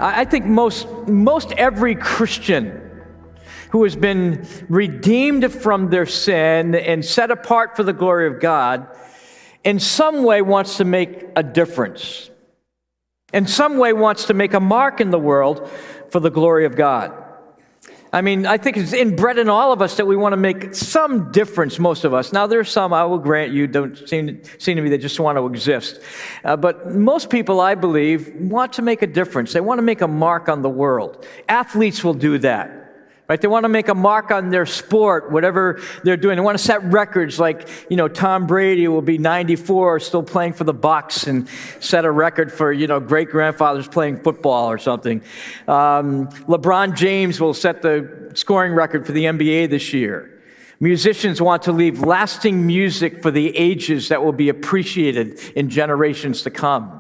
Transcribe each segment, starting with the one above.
I think most every Christian who has been redeemed from their sin and set apart for the glory of God, in some way wants to make a difference. In some way wants to make a mark in the world for the glory of God. I mean, I think it's inbred in all of us that we want to make some difference, most of us. Now, there's some, I will grant you, don't seem to me they just want to exist. But most people, I believe, want to make a difference. They want to make a mark on the world. Athletes will do that. Right? They want to make a mark on their sport, whatever they're doing. They want to set records like, Tom Brady will be 94, still playing for the Bucs, and set a record for, great-grandfathers playing football or something. LeBron James will set the scoring record for the NBA this year. Musicians want to leave lasting music for the ages that will be appreciated in generations to come.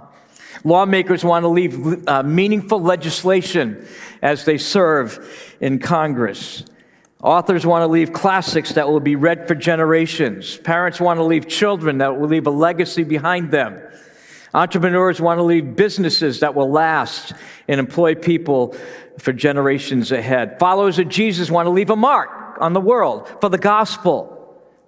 Lawmakers want to leave meaningful legislation as they serve in Congress. Authors want to leave classics that will be read for generations. Parents want to leave children that will leave a legacy behind them. Entrepreneurs want to leave businesses that will last and employ people for generations ahead. Followers of Jesus want to leave a mark on the world for the gospel,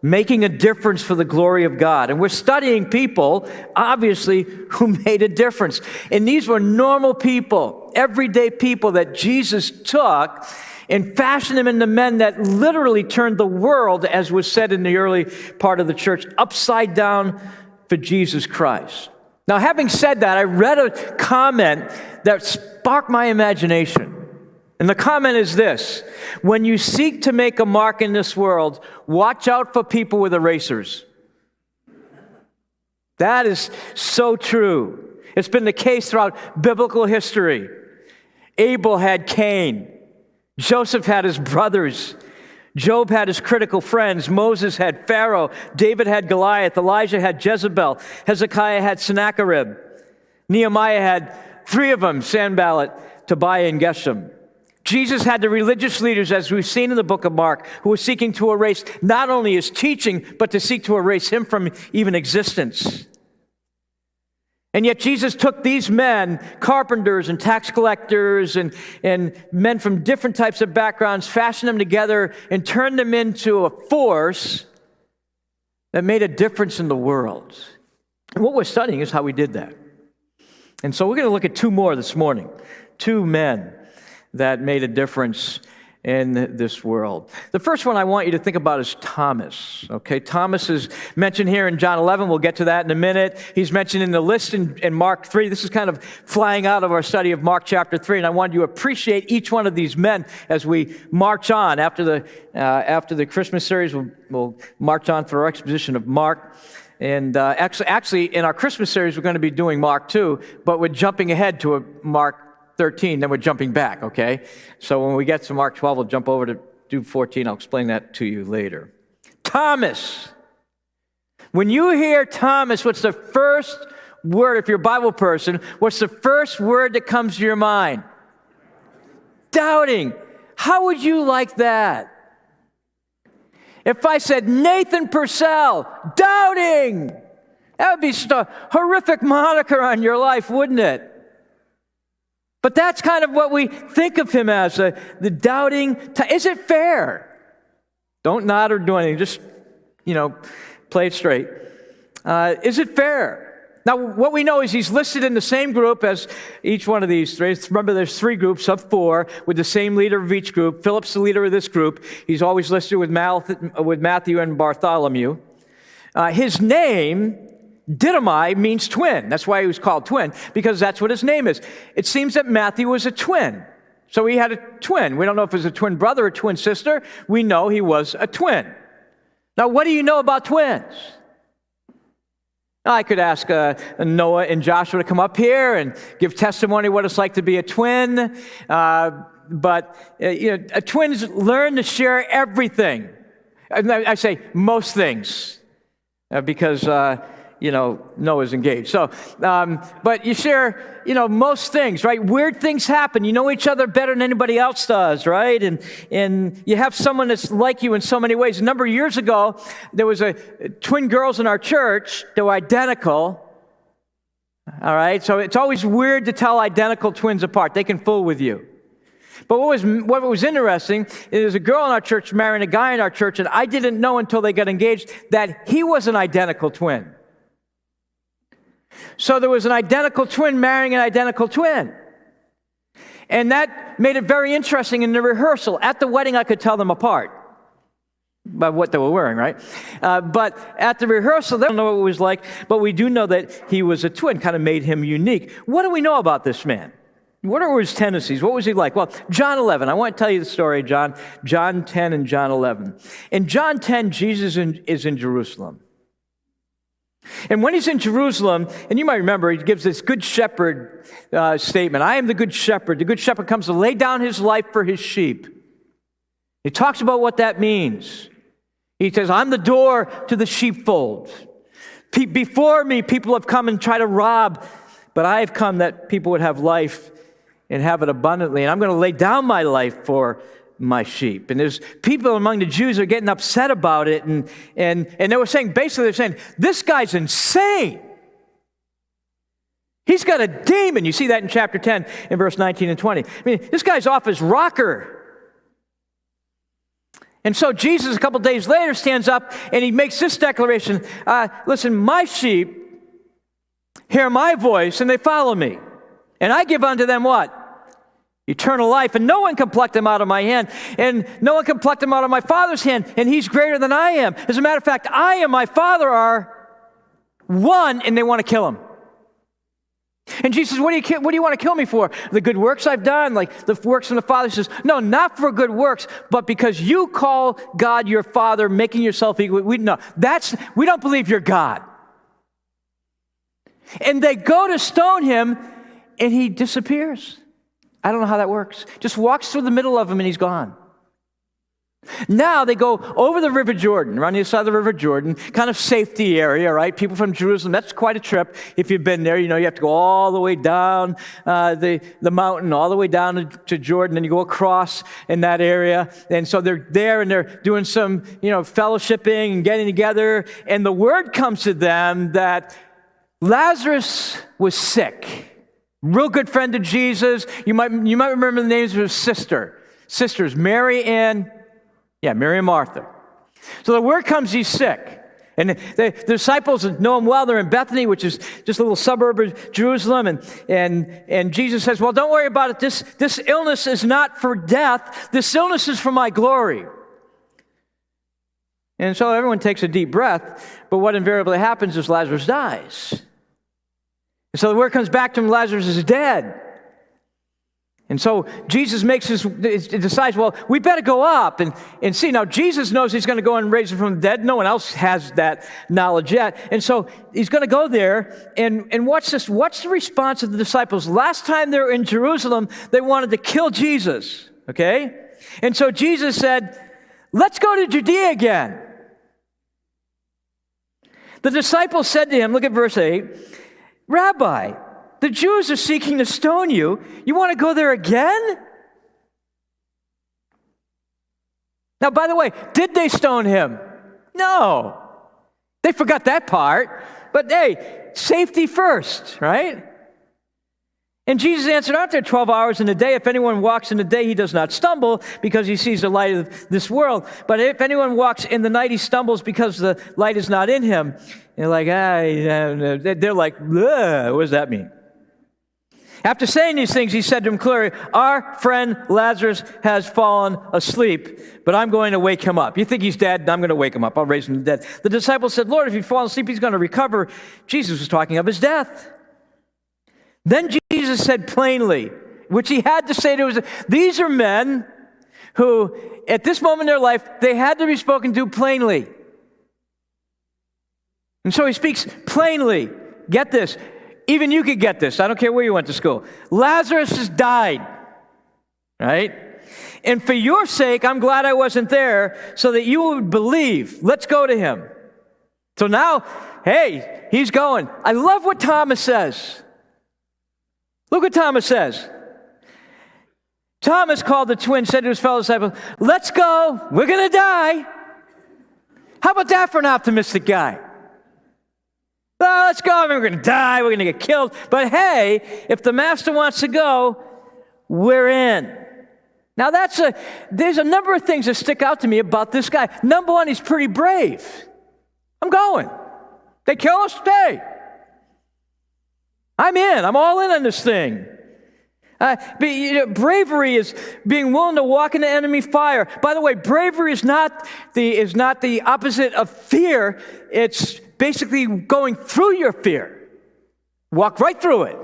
making a difference for the glory of God. And we're studying people, obviously, who made a difference. And these were normal people, everyday people that Jesus took and fashioned them into men that literally turned the world, as was said in the early part of the church, upside down for Jesus Christ. Now, having said that, I read a comment that sparked my imagination. And the comment is this: when you seek to make a mark in this world, watch out for people with erasers. That is so true. It's been the case throughout biblical history. Abel had Cain. Joseph had his brothers. Job had his critical friends. Moses had Pharaoh. David had Goliath. Elijah had Jezebel. Hezekiah had Sennacherib. Nehemiah had three of them, Sanballat, Tobiah, and Geshem. Jesus had the religious leaders, as we've seen in the book of Mark, who were seeking to erase not only his teaching, but to seek to erase him from even existence. And yet Jesus took these men, carpenters and tax collectors and men from different types of backgrounds, fashioned them together and turned them into a force that made a difference in the world. And what we're studying is how he did that. And so we're going to look at two more this morning. Two men that made a difference in this world. The first one I want you to think about is Thomas. Okay, Thomas is mentioned here in John 11. We'll get to that in a minute. He's mentioned in the list in Mark 3. This is kind of flying out of our study of Mark chapter 3, and I want you to appreciate each one of these men as we march on. After the Christmas series, we'll march on through our exposition of Mark. And actually, in our Christmas series, we're going to be doing Mark 2, but we're jumping ahead to Mark 13, then we're jumping back, okay? So when we get to Mark 12, we'll jump over to do 14. I'll explain that to you later. Thomas. When you hear Thomas, what's the first word, if you're a Bible person, what's the first word that comes to your mind? Doubting. How would you like that? If I said Nathan Purcell, doubting, that would be just a horrific moniker on your life, wouldn't it? But that's kind of what we think of him as, the doubting. Is it fair? Don't nod or do anything. Just, play it straight. Is it fair? Now, what we know is he's listed in the same group as each one of these three. Remember, there's three groups of four with the same leader of each group. Philip's the leader of this group. He's always listed with Matthew and Bartholomew. His name, Didymi, means twin. That's why he was called twin, because that's what his name is. It seems that Matthew was a twin. So he had a twin. We don't know if it was a twin brother or twin sister. We know he was a twin. Now, what do you know about twins? I could ask Noah and Joshua to come up here and give testimony what it's like to be a twin. But twins learn to share everything. I say most things because Noah's engaged. So, but you share, most things, right? Weird things happen. You know each other better than anybody else does, right? And you have someone that's like you in so many ways. A number of years ago, there was twin girls in our church that were identical. All right? So it's always weird to tell identical twins apart. They can fool with you. But what was interesting is a girl in our church marrying a guy in our church, and I didn't know until they got engaged that he was an identical twin. So there was an identical twin marrying an identical twin. And that made it very interesting in the rehearsal. At the wedding, I could tell them apart by what they were wearing, right? But at the rehearsal, they don't know what it was like, but we do know that he was a twin, kind of made him unique. What do we know about this man? What are his tendencies? What was he like? Well, John 11. I want to tell you the story of John 10 and John 11. In John 10, Jesus is in Jerusalem. And when he's in Jerusalem, and you might remember, he gives this good shepherd statement. I am the good shepherd. The good shepherd comes to lay down his life for his sheep. He talks about what that means. He says, I'm the door to the sheepfold. Before me, people have come and tried to rob, but I have come that people would have life and have it abundantly. And I'm going to lay down my life for my sheep. And there's people among the Jews who are getting upset about it. And they were saying, basically, they're saying, this guy's insane. He's got a demon. You see that in chapter 10 in verse 19 and 20. I mean, this guy's off his rocker. And so Jesus, a couple days later, stands up and he makes this declaration. Listen, my sheep hear my voice and they follow me. And I give unto them what? Eternal life. And no one can pluck them out of my hand. And no one can pluck them out of my Father's hand. And he's greater than I am. As a matter of fact, I and my Father are one, and they want to kill him. And Jesus says, what do you want to kill me for? The good works I've done, like the works from the Father. He says, no, not for good works, but because you call God your Father, making yourself equal. We don't believe you're God. And they go to stone him, and he disappears. I don't know how that works. Just walks through the middle of them, and he's gone. Now they go over the River Jordan, around the other side of the River Jordan, kind of safety area, right? People from Jerusalem, that's quite a trip. If you've been there, you know you have to go all the way down the mountain, all the way down to Jordan, and you go across in that area. And so they're there, and they're doing some, fellowshipping and getting together. And the word comes to them that Lazarus was sick. Real good friend of Jesus. You might remember the names of his sisters, Mary and Martha. So the word comes he's sick. And the disciples know him well. They're in Bethany, which is just a little suburb of Jerusalem. And Jesus says, well, don't worry about it. This illness is not for death. This illness is for my glory. And so everyone takes a deep breath. But what invariably happens is Lazarus dies. And so the word comes back to him, Lazarus is dead. And so Jesus decides, well, we better go up and see. Now, Jesus knows he's going to go and raise him from the dead. No one else has that knowledge yet. And so he's going to go there, and watch this. Watch the response of the disciples. Last time they were in Jerusalem, they wanted to kill Jesus, okay? And so Jesus said, let's go to Judea again. The disciples said to him, look at verse 8, Rabbi, the Jews are seeking to stone you. You want to go there again? Now, by the way, did they stone him? No. They forgot that part. But hey, safety first, right? And Jesus answered, aren't there 12 hours in a day? If anyone walks in the day, he does not stumble because he sees the light of this world. But if anyone walks in the night, he stumbles because the light is not in him. And they're like, what does that mean? After saying these things, he said to him clearly, our friend Lazarus has fallen asleep, but I'm going to wake him up. You think he's dead? I'm going to wake him up. I'll raise him from the dead. The disciples said, Lord, if he's fallen asleep, he's going to recover. Jesus was talking of his death. Then Jesus said plainly, which he had to say to us, these are men who, at this moment in their life, they had to be spoken to plainly. And so he speaks plainly. Get this. Even you could get this. I don't care where you went to school. Lazarus has died, right? And for your sake, I'm glad I wasn't there so that you would believe. Let's go to him. So now, hey, he's going. I love what Thomas says. Look what Thomas says. Thomas called the twin, said to his fellow disciples, let's go. We're going to die. How about that for an optimistic guy? Oh, let's go. I mean, we're going to die. We're going to get killed. But hey, if the master wants to go, we're in. Now, there's a number of things that stick out to me about this guy. Number one, he's pretty brave. I'm going. They kill us, stay. I'm in. I'm all in on this thing. Bravery is being willing to walk into enemy fire. By the way, bravery is not the opposite of fear. It's basically going through your fear. Walk right through it.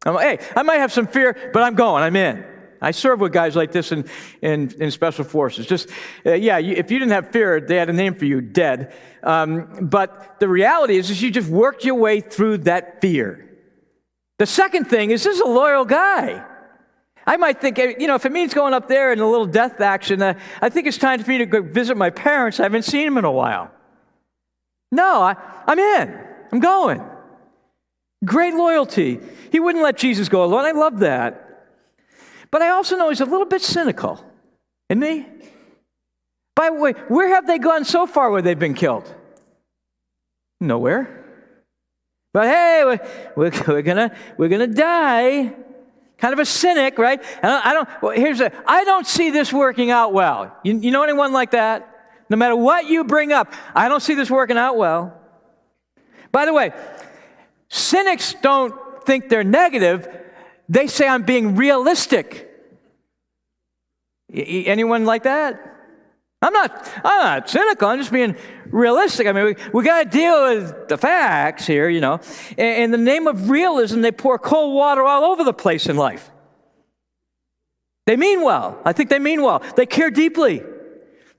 Hey, I might have some fear, but I'm going. I'm in. I serve with guys like this in special forces. If you didn't have fear, they had a name for you, dead. But the reality is you just worked your way through that fear. The second thing is, this is a loyal guy. I might think, if it means going up there in a little death action, I think it's time for me to go visit my parents. I haven't seen them in a while. No, I'm in. I'm going. Great loyalty. He wouldn't let Jesus go alone. I love that. But I also know he's a little bit cynical, isn't he? By the way, where have they gone so far where they've been killed? Nowhere. But hey, we're gonna die. Kind of a cynic, right? I don't see this working out well. You know anyone like that? No matter what you bring up, I don't see this working out well. By the way, cynics don't think they're negative. They say I'm being realistic. Anyone like that? I'm not cynical. I'm just being realistic. I mean, we got to deal with the facts here, In the name of realism, they pour cold water all over the place in life. They mean well. I think they mean well. They care deeply.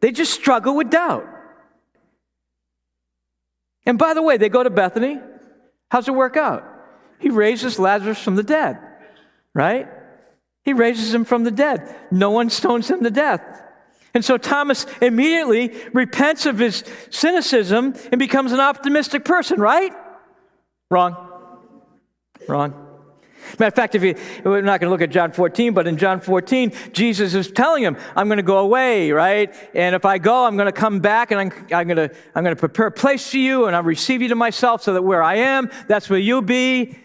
They just struggle with doubt. And by the way, they go to Bethany. How's it work out? He raises Lazarus from the dead, right? He raises him from the dead. No one stones him to death. And so Thomas immediately repents of his cynicism and becomes an optimistic person, right? Wrong. Matter of fact, we're not going to look at John 14, but in John 14, Jesus is telling him, I'm going to go away, right? And if I go, I'm going to come back and I'm going to prepare a place for you and I'll receive you to myself so that where I am, that's where you'll be.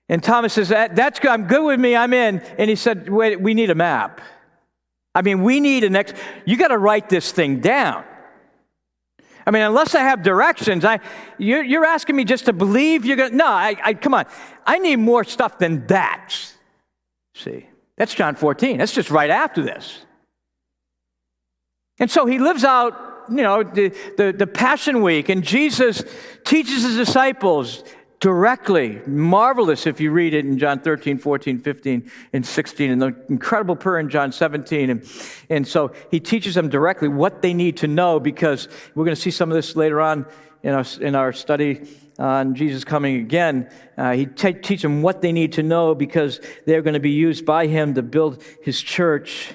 And Thomas says, that's good. I'm good with me. I'm in. And he said, wait, we need a map. We need you got to write this thing down. Unless I have directions, you're asking me just to believe you're going to, no, come on. I need more stuff than that. See, that's John 14. That's just right after this. And so he lives out, the Passion Week, and Jesus teaches his disciples directly. Marvelous if you read it in John 13, 14, 15, and 16, and the incredible prayer in John 17. And so he teaches them directly what they need to know, because we're going to see some of this later on in our study on Jesus coming again. He teaches them what they need to know because they're going to be used by him to build his church.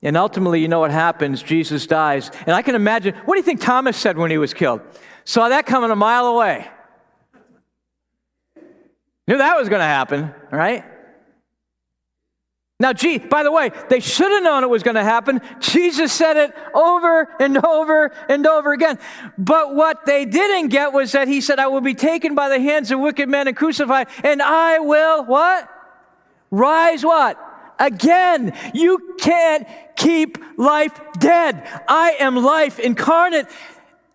And ultimately, you know what happens? Jesus dies. And I can imagine, what do you think Thomas said when he was killed? Saw that coming a mile away. Knew that was going to happen, right? Now, by the way, they should have known it was going to happen. Jesus said it over and over and over again. But what they didn't get was that he said, I will be taken by the hands of wicked men and crucified, and I will, what? Rise what? Again. You can't keep life dead. I am life incarnate.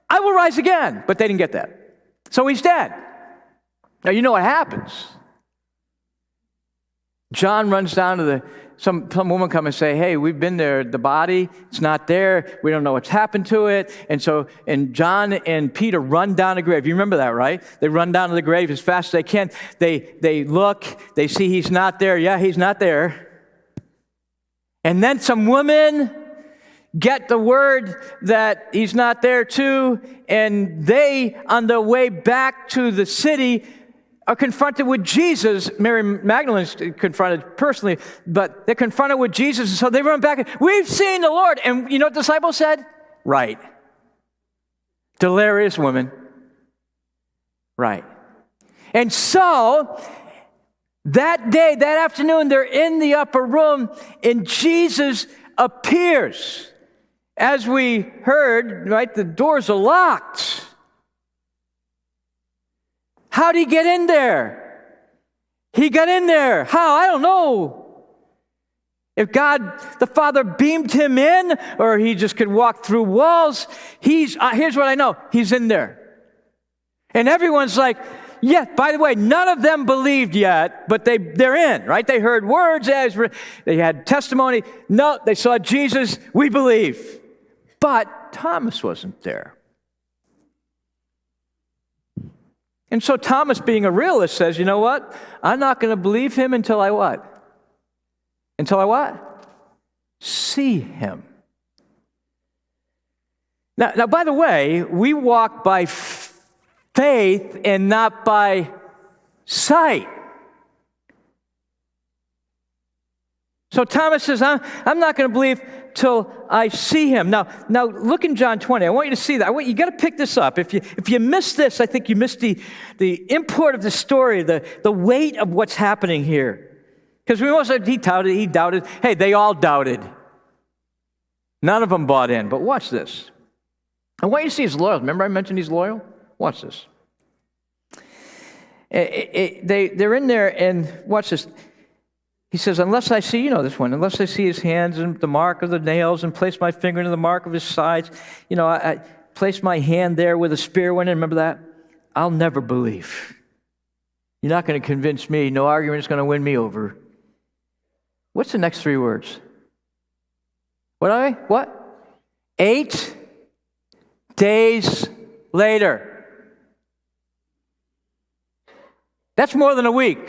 I will rise again. But they didn't get that. So he's dead. Now, you know what happens. John runs down to some woman come and say, hey, we've been there. The body, it's not there. We don't know what's happened to it. And John and Peter run down the grave. You remember that, right? They run down to the grave as fast as they can. They look. They see he's not there. Yeah, he's not there. And then some women get the word that he's not there too, and they, on their way back to the city, are confronted with Jesus. Mary Magdalene's confronted personally, but they're confronted with Jesus, and so they run back. We've seen the Lord. And you know what the disciples said? Right. Delirious woman. Right. And so that day, that afternoon, they're in the upper room, and Jesus appears. As we heard, right, the doors are locked. How'd he get in there? He got in there. How? I don't know. If God the Father beamed him in, or he just could walk through walls, here's what I know. He's in there. And everyone's like, yeah, by the way, none of them believed yet, but they're in, right? They heard words, they had testimony. No, they saw Jesus, we believe. But Thomas wasn't there. And so Thomas, being a realist, says, you know what? I'm not going to believe him until I what? Until I what? See him. Now, by the way, we walk by faith and not by sight. So Thomas says, I'm not going to believe till I see him. Now look in John 20. I want you to see that. You got to pick this up. If you miss this, I think you missed the import of the story, the weight of what's happening here. Because we most said he doubted. Hey, they all doubted. None of them bought in. But watch this. I want you to see his loyalty. Remember I mentioned he's loyal? Watch this. They're in there, and watch this. He says, unless I see, you know this one, unless I see his hands and the mark of the nails and place my finger into the mark of his sides, I place my hand there where the spear went in, remember that? I'll never believe. You're not going to convince me. No argument is going to win me over. What's the next three words? What are they? What? 8 days later. That's more than a week.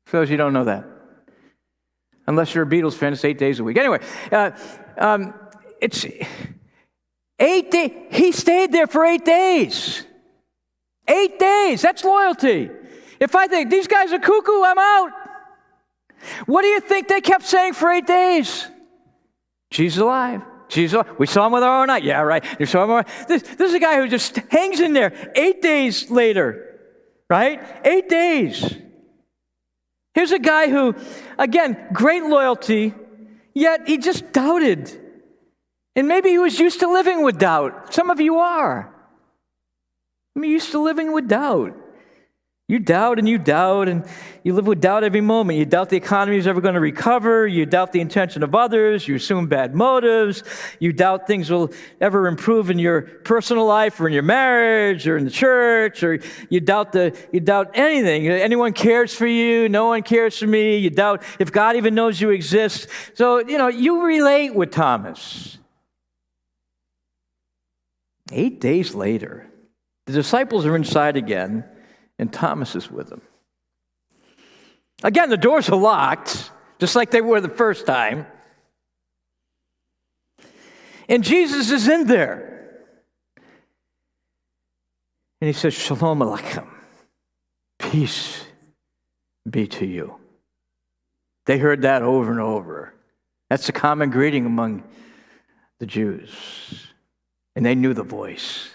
For those of you who don't know that. Unless you're a Beatles fan, it's 8 days a week. Anyway, it's 8 days. He stayed there for 8 days. 8 days. That's loyalty. If I think these guys are cuckoo, I'm out. What do you think they kept saying for 8 days? Jesus alive. Jesus alive. We saw him with our own eyes. Yeah, right. You saw him. This is a guy who just hangs in there 8 days later. Right? 8 days. Here's a guy who, again, great loyalty, yet he just doubted. And maybe he was used to living with doubt. Some of you are. You're used to living with doubt. You doubt and you live with doubt every moment. You doubt the economy is ever going to recover. You doubt the intention of others. You assume bad motives. You doubt things will ever improve in your personal life or in your marriage or in the church. Or you doubt anything. Anyone cares for you. No one cares for me. You doubt if God even knows you exist. So, you relate with Thomas. 8 days later, the disciples are inside again. And Thomas is with them. Again, the doors are locked, just like they were the first time. And Jesus is in there. And he says, Shalom Aleichem. Peace be to you. They heard that over and over. That's a common greeting among the Jews. And they knew the voice.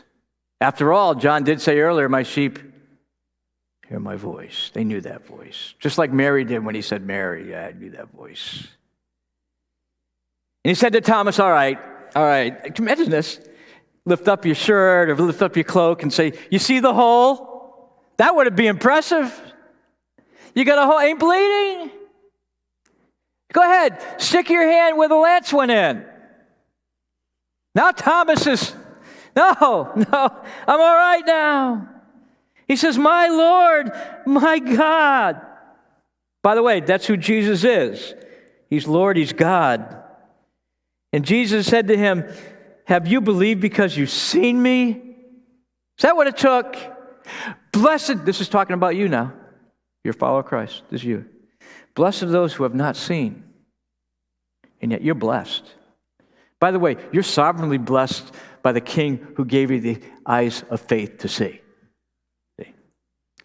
After all, John did say earlier, my sheep hear my voice. They knew that voice. Just like Mary did when he said Mary. Yeah, I knew that voice. And he said to Thomas, all right. Imagine this. Lift up your shirt or lift up your cloak and say, you see the hole? That would be impressive. You got a hole, ain't bleeding? Go ahead, stick your hand where the lance went in. Now Thomas is, no, I'm all right now. He says, my Lord, my God. By the way, that's who Jesus is. He's Lord, he's God. And Jesus said to him, have you believed because you've seen me? Is that what it took? Blessed, this is talking about you now. You're a follower of Christ. This is you. Blessed are those who have not seen, and yet you're blessed. By the way, you're sovereignly blessed by the King who gave you the eyes of faith to see.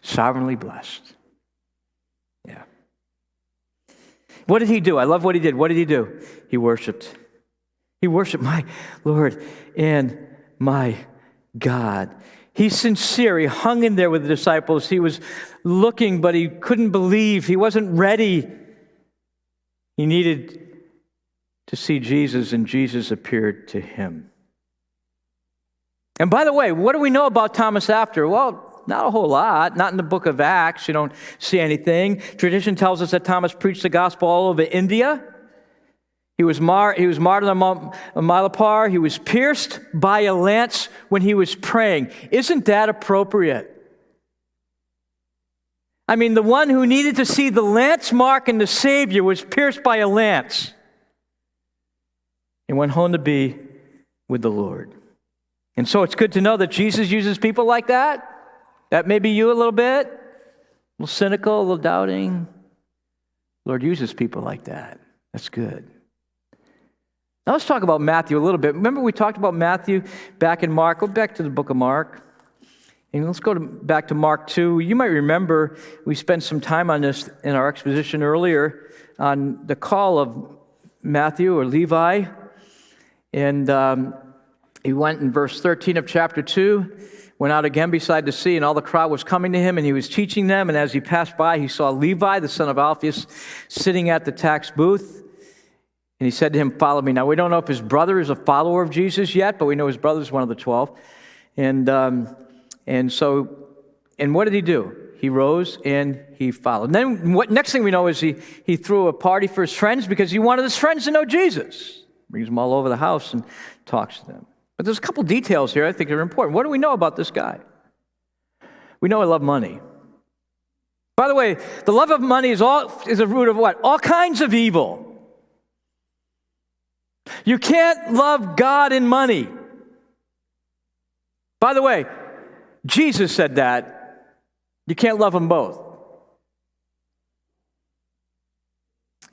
Sovereignly blessed. Yeah. What did he do? I love what he did. What did he do? He worshiped. He worshiped my Lord and my God. He's sincere. He hung in there with the disciples. He was looking, but he couldn't believe. He wasn't ready. He needed to see Jesus, and Jesus appeared to him. And by the way, what do we know about Thomas after? Well, Not a whole lot. Not in the book of Acts. You don't see anything. Tradition tells us that Thomas preached the gospel all over India. He was martyred on Mount Malapar. He was pierced by a lance when he was praying. Isn't that appropriate? I mean, the one who needed to see the lance mark in the Savior was pierced by a lance and went home to be with the Lord. And so it's good to know that Jesus uses people like that. That may be you a little bit, a little cynical, a little doubting. The Lord uses people like that. That's good. Now let's talk about Matthew a little bit. Remember we talked about Matthew back in Mark. Go back to the book of Mark. And let's go back to Mark 2. You might remember we spent some time on this in our exposition earlier on the call of Matthew or Levi. And he went in verse 13 of chapter 2, went out again beside the sea, and all the crowd was coming to him, and he was teaching them. And as he passed by, he saw Levi, the son of Alphaeus, sitting at the tax booth. And he said to him, "Follow me." Now, we don't know if his brother is a follower of Jesus yet, but we know his brother is one of the 12. And what did he do? He rose and he followed. And then what next thing we know is he threw a party for his friends because he wanted his friends to know Jesus. Brings them all over the house and talks to them. But there's a couple details here I think are important. What do we know about this guy? We know he loved money. By the way, the love of money is a root of what? All kinds of evil. You can't love God and money. By the way, Jesus said that. You can't love them both.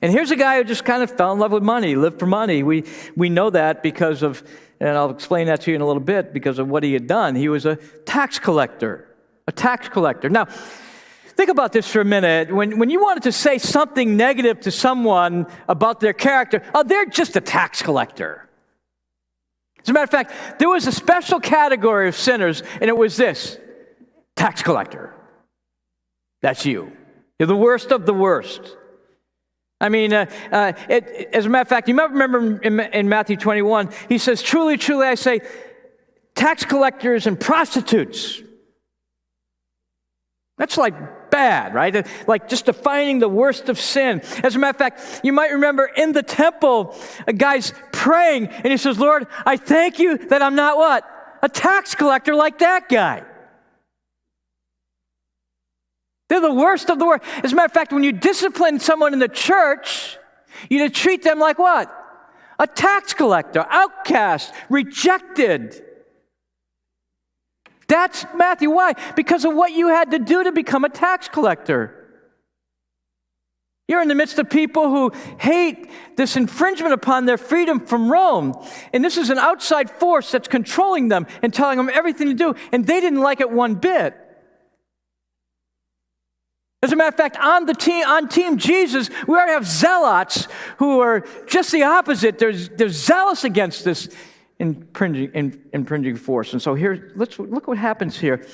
And here's a guy who just kind of fell in love with money, lived for money. We know that because of, and I'll explain that to you in a little bit, because of what he had done. He was a tax collector. A tax collector. Now, think about this for a minute. When you wanted to say something negative to someone about their character, oh, they're just a tax collector. As a matter of fact, there was a special category of sinners, and it was this: tax collector. That's you. You're the worst of the worst. I mean, as a matter of fact, you might remember in Matthew 21, he says, "Truly, truly, I say, tax collectors and prostitutes." That's like bad, right? Like just defining the worst of sin. As a matter of fact, you might remember in the temple, a guy's praying, and he says, "Lord, I thank you that I'm not what? A tax collector like that guy." They're the worst of the worst. As a matter of fact, when you discipline someone in the church, you treat them like what? A tax collector, outcast, rejected. That's Matthew. Why? Because of what you had to do to become a tax collector. You're in the midst of people who hate this infringement upon their freedom from Rome. And this is an outside force that's controlling them and telling them everything to do. And they didn't like it one bit. As a matter of fact, on Team Jesus, we already have zealots who are just the opposite. They're zealous against this infringing force. And so here, look what happens here.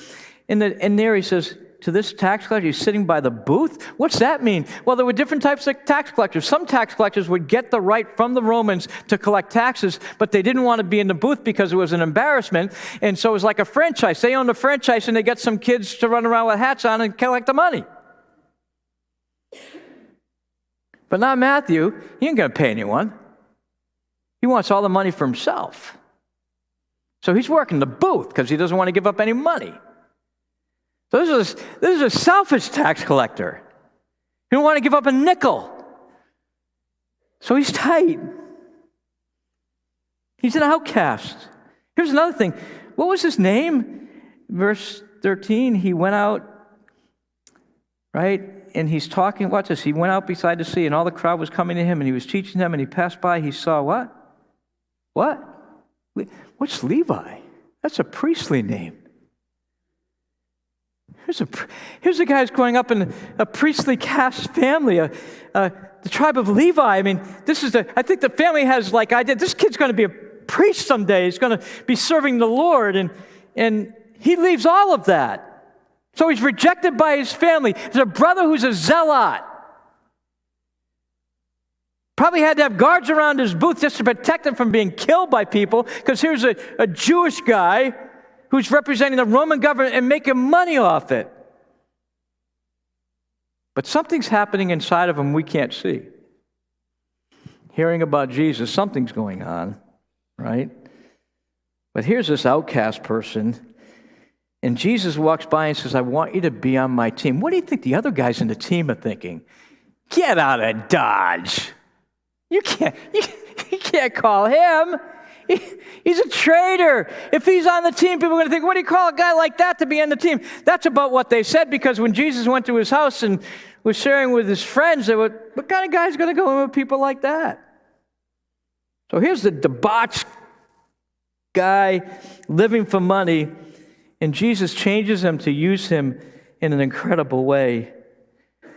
In there he says, to this tax collector, he's sitting by the booth. What's that mean? Well, there were different types of tax collectors. Some tax collectors would get the right from the Romans to collect taxes, but they didn't want to be in the booth because it was an embarrassment. And so it was like a franchise. They owned a franchise, and they get some kids to run around with hats on and collect the money. But not Matthew. He ain't going to pay anyone. He wants all the money for himself. So he's working the booth because he doesn't want to give up any money. So this is a selfish tax collector. He don't want to give up a nickel. So he's tight. He's an outcast. Here's another thing. What was his name? Verse 13, he went out, right? And he's talking, watch this, he went out beside the sea, and all the crowd was coming to him, and he was teaching them, and he passed by, he saw what? What? What's Levi? That's a priestly name. Here's a guy who's growing up in a priestly caste family, the tribe of Levi. I mean, I think the family has like idea, this kid's going to be a priest someday. He's going to be serving the Lord, and he leaves all of that. So he's rejected by his family. There's a brother who's a zealot. Probably had to have guards around his booth just to protect him from being killed by people, because here's a Jewish guy who's representing the Roman government and making money off it. But something's happening inside of him we can't see. Hearing about Jesus, something's going on, right? But here's this outcast person, and Jesus walks by and says, I want you to be on my team. What do you think the other guys in the team are thinking? Get out of Dodge. You can't call him. He's a traitor. If he's on the team, people are going to think, what do you call a guy like that to be on the team? That's about what they said, because when Jesus went to his house and was sharing with his friends, they were, what kind of guy's going to go in with people like that? So here's the debauched guy living for money, and Jesus changes him to use him in an incredible way.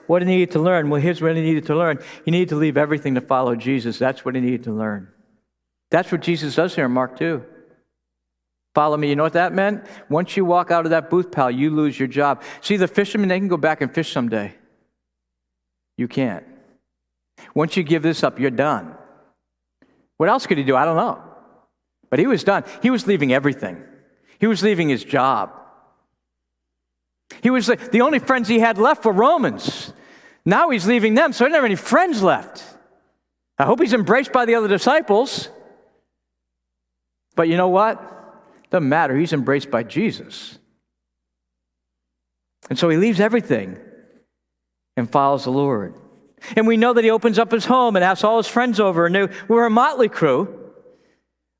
What did he need to learn? Well, here's what he needed to learn. He needed to leave everything to follow Jesus. That's what he needed to learn. That's what Jesus does here in Mark 2. Follow me. You know what that meant? Once you walk out of that booth, pal, you lose your job. See, the fishermen, they can go back and fish someday. You can't. Once you give this up, you're done. What else could he do? I don't know. But he was done. He was leaving everything. He was leaving his job. He was the only friends he had left were Romans. Now he's leaving them, so he doesn't have any friends left. I hope he's embraced by the other disciples. But you know what? Doesn't matter. He's embraced by Jesus. And so he leaves everything and follows the Lord. And we know that he opens up his home and asks all his friends over, and they were a motley crew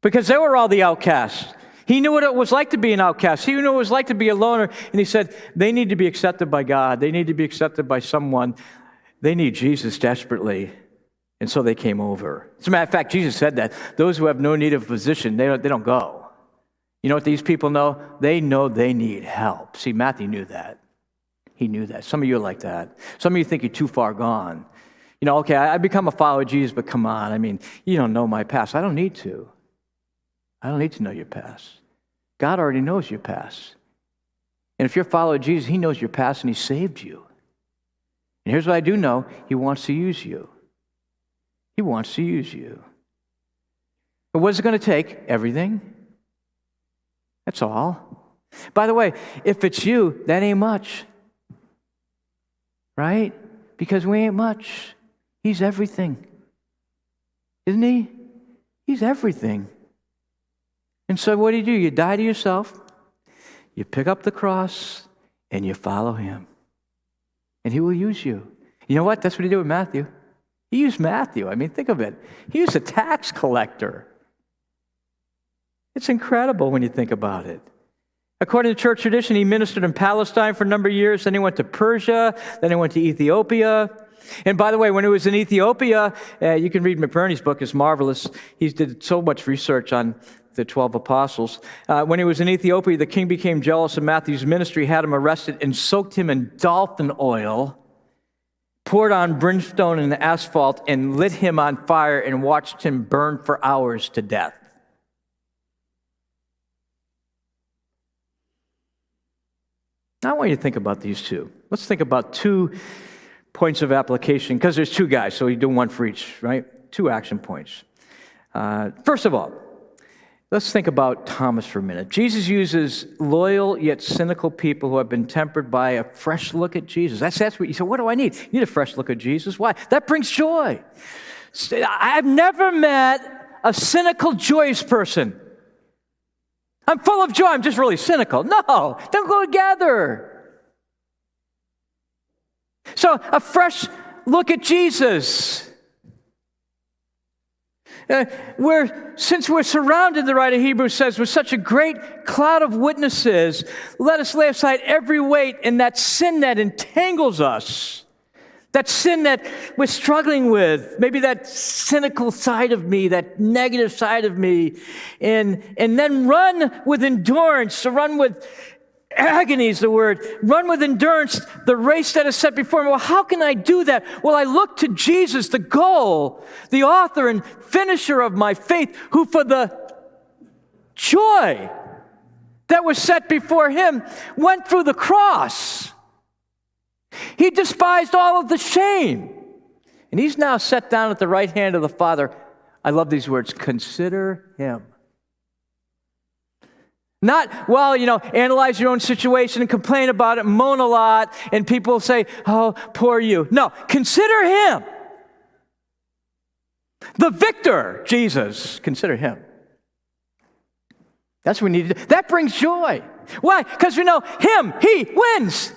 because they were all the outcasts. He knew what it was like to be an outcast. He knew what it was like to be a loner. And he said, they need to be accepted by God. They need to be accepted by someone. They need Jesus desperately. And so they came over. As a matter of fact, Jesus said that those who have no need of a physician, they don't go. You know what these people know? They know they need help. See, Matthew knew that. He knew that. Some of you are like that. Some of you think you're too far gone. You know, okay, I become a follower of Jesus, but come on. I mean, you don't know my past. I don't need to. I don't need to know your past. God already knows your past. And if you're a follower of Jesus, he knows your past and he saved you. And here's what I do know. He wants to use you. He wants to use you. But what's it going to take? Everything. That's all. By the way, if it's you, that ain't much. Right? Because we ain't much. He's everything. Isn't he? He's everything. And so what do? You die to yourself, you pick up the cross, and you follow him. And he will use you. You know what? That's what he did with Matthew. He used Matthew. I mean, think of it. He was a tax collector. It's incredible when you think about it. According to church tradition, he ministered in Palestine for a number of years. Then he went to Persia. Then he went to Ethiopia. And by the way, when he was in Ethiopia, you can read McBurney's book. It's marvelous. He did so much research on the 12 apostles. When he was in Ethiopia, the king became jealous of Matthew's ministry, had him arrested, and soaked him in dolphin oil, poured on brimstone and asphalt, and lit him on fire and watched him burn for hours to death. Now I want you to think about these two. Let's think about 2 points of application, because there's 2 guys, so we do one for each, right? 2 action points. First of all, let's think about Thomas for a minute. Jesus uses loyal yet cynical people who have been tempered by a fresh look at Jesus. That's what you say, what do I need? You need a fresh look at Jesus. Why? That brings joy. I've never met a cynical, joyous person. I'm full of joy, I'm just really cynical. No, don't go together. So, a fresh look at Jesus. Since we're surrounded, the writer of Hebrews says, with such a great cloud of witnesses, let us lay aside every weight and that sin that entangles us, that sin that we're struggling with, maybe that cynical side of me, that negative side of me, and then run with endurance, run with agony is the word. Run with endurance the race that is set before me. Well, how can I do that? Well, I look to Jesus, the goal, the author and finisher of my faith, who for the joy that was set before him went through the cross. He despised all of the shame. And he's now set down at the right hand of the Father. I love these words. Consider him. Not, analyze your own situation and complain about it, moan a lot, and people say, oh, poor you. No, consider him. The victor, Jesus, consider him. That's what we need to do. That brings joy. Why? Because we know him, he wins.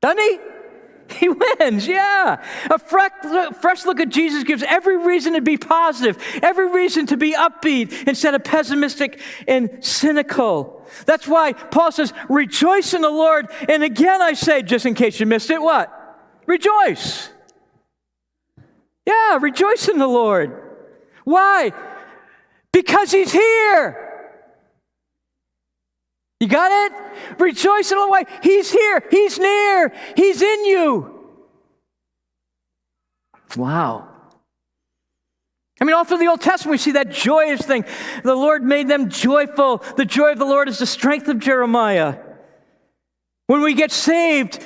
Doesn't he? He wins, yeah. A fresh look at Jesus gives every reason to be positive, every reason to be upbeat instead of pessimistic and cynical. That's why Paul says, rejoice in the Lord. And again, I say, just in case you missed it, what? Rejoice. Yeah, rejoice in the Lord. Why? Because he's here. You got it? Rejoice in the Lord. He's here. He's near. He's in you. Wow. I mean, all through the Old Testament, we see that joyous thing. The Lord made them joyful. The joy of the Lord is the strength of Jeremiah. When we get saved,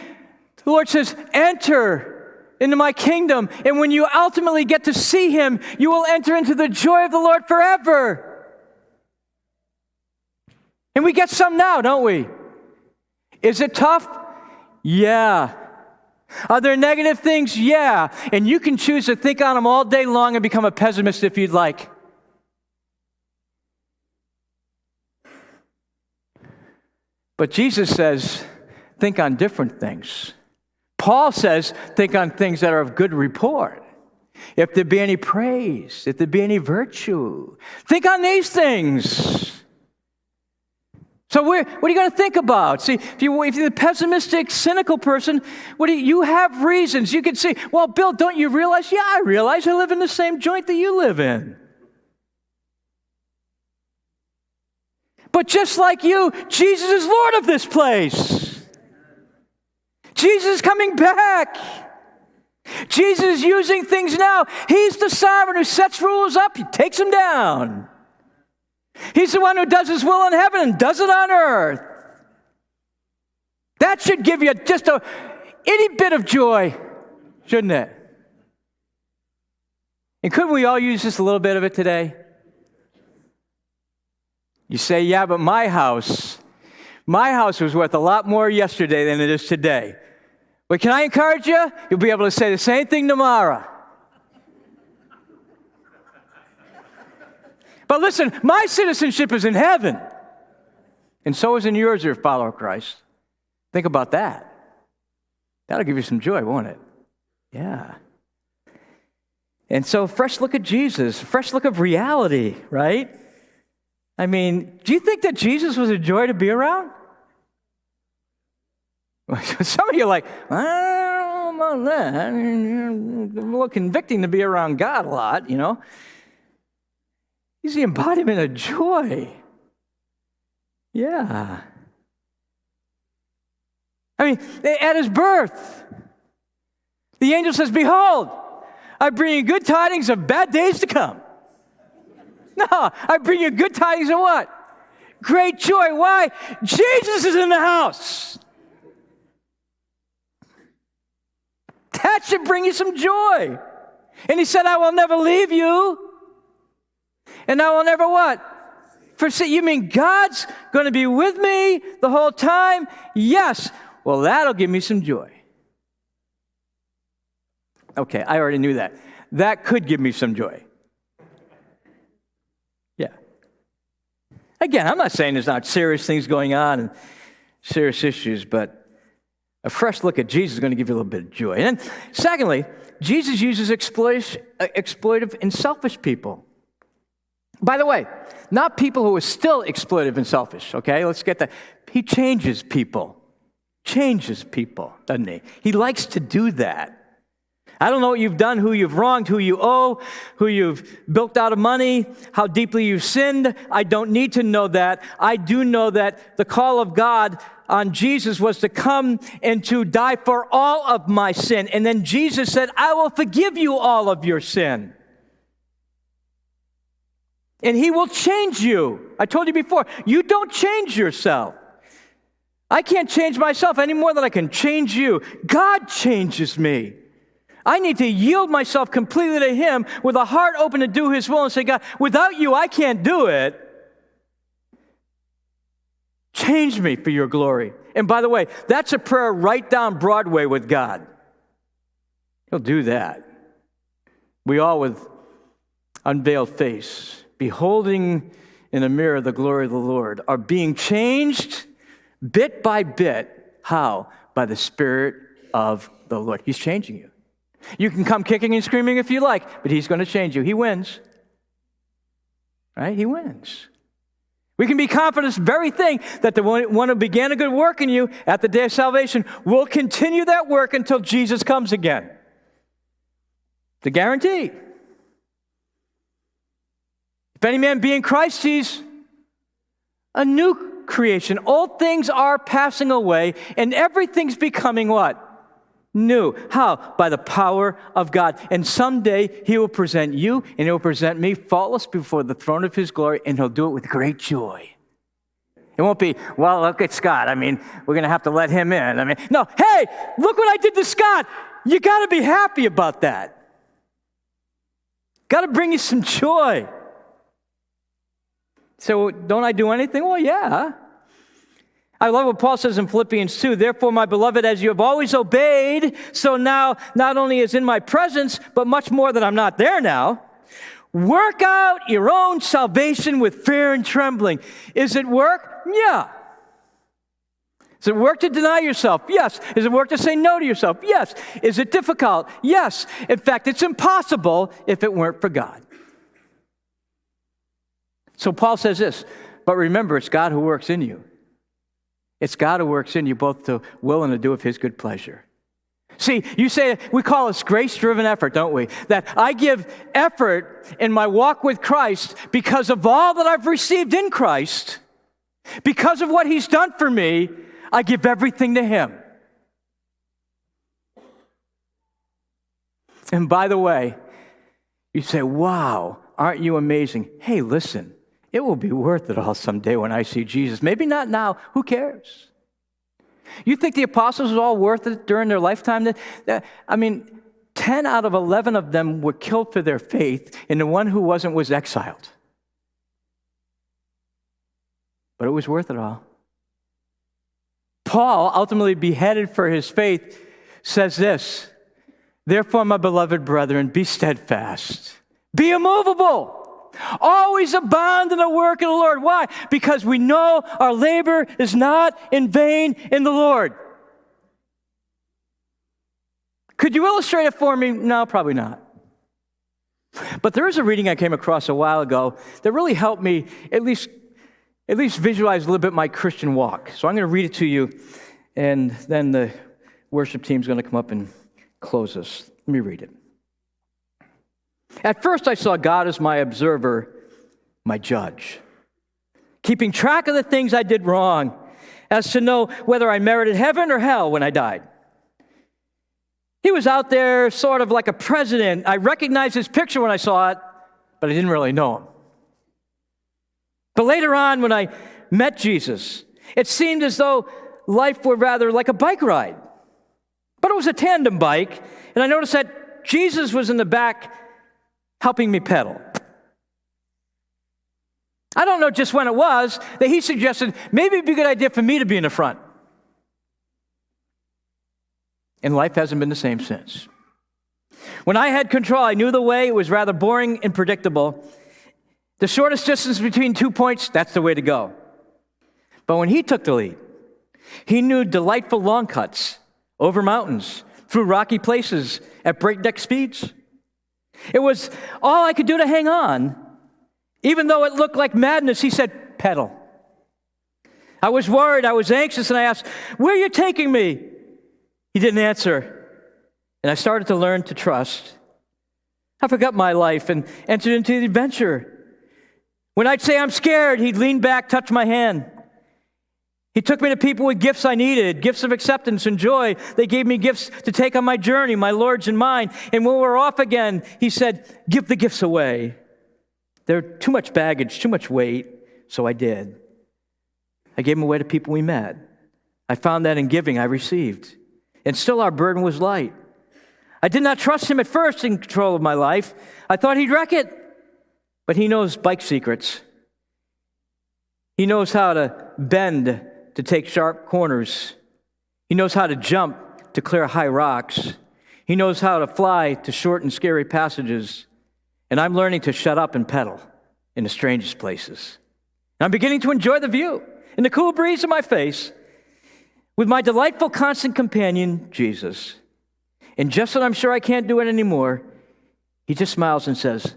the Lord says, enter into my kingdom. And when you ultimately get to see him, you will enter into the joy of the Lord forever. And we get some now, don't we? Is it tough? Yeah. Are there negative things? Yeah. And you can choose to think on them all day long and become a pessimist if you'd like. But Jesus says, think on different things. Paul says, think on things that are of good report. If there be any praise, if there be any virtue, think on these things. So what are you going to think about? See, if you're the pessimistic, cynical person, you have reasons. You can say, well, Bill, don't you realize? Yeah, I realize I live in the same joint that you live in. But just like you, Jesus is Lord of this place. Jesus is coming back. Jesus is using things now. He's the sovereign who sets rules up. He takes them down. He's the one who does his will in heaven and does it on earth. That should give you just a itty bit of joy, shouldn't it? And couldn't we all use just a little bit of it today? You say, yeah, but my house was worth a lot more yesterday than it is today. But can I encourage you? You'll be able to say the same thing tomorrow. But listen, my citizenship is in heaven. And so is in yours, you're a follower of Christ. Think about that. That'll give you some joy, won't it? Yeah. And so, fresh look at Jesus, fresh look of reality, right? I mean, do you think that Jesus was a joy to be around? Some of you are like, I don't know about that. I mean, it's a little convicting to be around God a lot, you know. He's the embodiment of joy. Yeah. I mean, at his birth, the angel says, behold, I bring you good tidings of bad days to come. No, I bring you good tidings of what? Great joy. Why? Jesus is in the house. That should bring you some joy. And he said, I will never leave you. And I will never what? Forsake. You mean God's going to be with me the whole time? Yes. Well, that'll give me some joy. Okay, I already knew that. That could give me some joy. Yeah. Again, I'm not saying there's not serious things going on and serious issues, but a fresh look at Jesus is going to give you a little bit of joy. And then, secondly, Jesus uses exploitive and selfish people. By the way, not people who are still exploitive and selfish, okay? Let's get that. He changes people. Changes people, doesn't he? He likes to do that. I don't know what you've done, who you've wronged, who you owe, who you've bilked out of money, how deeply you've sinned. I don't need to know that. I do know that the call of God on Jesus was to come and to die for all of my sin. And then Jesus said, I will forgive you all of your sin. And he will change you. I told you before, you don't change yourself. I can't change myself any more than I can change you. God changes me. I need to yield myself completely to him with a heart open to do his will and say, God, without you, I can't do it. Change me for your glory. And by the way, that's a prayer right down Broadway with God. He'll do that. We all with unveiled face, beholding in a mirror the glory of the Lord, are being changed bit by bit. How? By the Spirit of the Lord. He's changing you. You can come kicking and screaming if you like, but He's going to change you. He wins. Right? He wins. We can be confident of this very thing, that the one who began a good work in you at the day of salvation will continue that work until Jesus comes again. It's a guarantee. If any man be in Christ, he's a new creation. Old things are passing away, and everything's becoming what? New. How? By the power of God. And someday He will present you and He will present me faultless before the throne of His glory, and He'll do it with great joy. It won't be, well, look at Scott. I mean, we're going to have to let him in. No, hey, look what I did to Scott. You got to be happy about that. Got to bring you some joy. So, don't I do anything? Well, yeah. I love what Paul says in Philippians 2. Therefore, my beloved, as you have always obeyed, so now not only is in my presence, but much more that I'm not there now, work out your own salvation with fear and trembling. Is it work? Yeah. Is it work to deny yourself? Yes. Is it work to say no to yourself? Yes. Is it difficult? Yes. In fact, it's impossible if it weren't for God. So Paul says this, but remember, it's God who works in you. It's God who works in you both to will and to do of His good pleasure. See, you say, we call this grace-driven effort, don't we? That I give effort in my walk with Christ because of all that I've received in Christ, because of what He's done for me, I give everything to Him. And by the way, you say, wow, aren't you amazing? Hey, listen. It will be worth it all someday when I see Jesus. Maybe not now. Who cares? You think the apostles were all worth it during their lifetime? 10 out of 11 of them were killed for their faith, and the one who wasn't was exiled. But it was worth it all. Paul, ultimately beheaded for his faith, says this, therefore, my beloved brethren, be steadfast, be immovable, always abound in the work of the Lord. Why? Because we know our labor is not in vain in the Lord. Could you illustrate it for me? No, probably not. But there is a reading I came across a while ago that really helped me at least visualize a little bit my Christian walk. So I'm going to read it to you, and then the worship team is going to come up and close us. Let me read it. At first, I saw God as my observer, my judge, keeping track of the things I did wrong, as to know whether I merited heaven or hell when I died. He was out there sort of like a president. I recognized his picture when I saw it, but I didn't really know him. But later on, when I met Jesus, it seemed as though life were rather like a bike ride. But it was a tandem bike, and I noticed that Jesus was in the back helping me pedal. I don't know just when it was that he suggested maybe it'd be a good idea for me to be in the front. And life hasn't been the same since. When I had control, I knew the way. It was rather boring and predictable. The shortest distance between 2 points, that's the way to go. But when he took the lead, he knew delightful long cuts over mountains, through rocky places at breakneck speeds. It was all I could do to hang on. Even though it looked like madness, he said, pedal. I was worried, I was anxious, and I asked, where are you taking me? He didn't answer. And I started to learn to trust. I forgot my life and entered into the adventure. When I'd say I'm scared, he'd lean back, touch my hand. He took me to people with gifts I needed, gifts of acceptance and joy. They gave me gifts to take on my journey, my Lord's and mine. And when we were off again, he said, give the gifts away. They're too much baggage, too much weight. So I did. I gave them away to people we met. I found that in giving, I received. And still our burden was light. I did not trust him at first in control of my life. I thought he'd wreck it. But he knows bike secrets. He knows how to bend to take sharp corners. He knows how to jump to clear high rocks. He knows how to fly to short and scary passages. And I'm learning to shut up and pedal in the strangest places. And I'm beginning to enjoy the view and the cool breeze in my face with my delightful constant companion, Jesus. And just when I'm sure I can't do it anymore, he just smiles and says,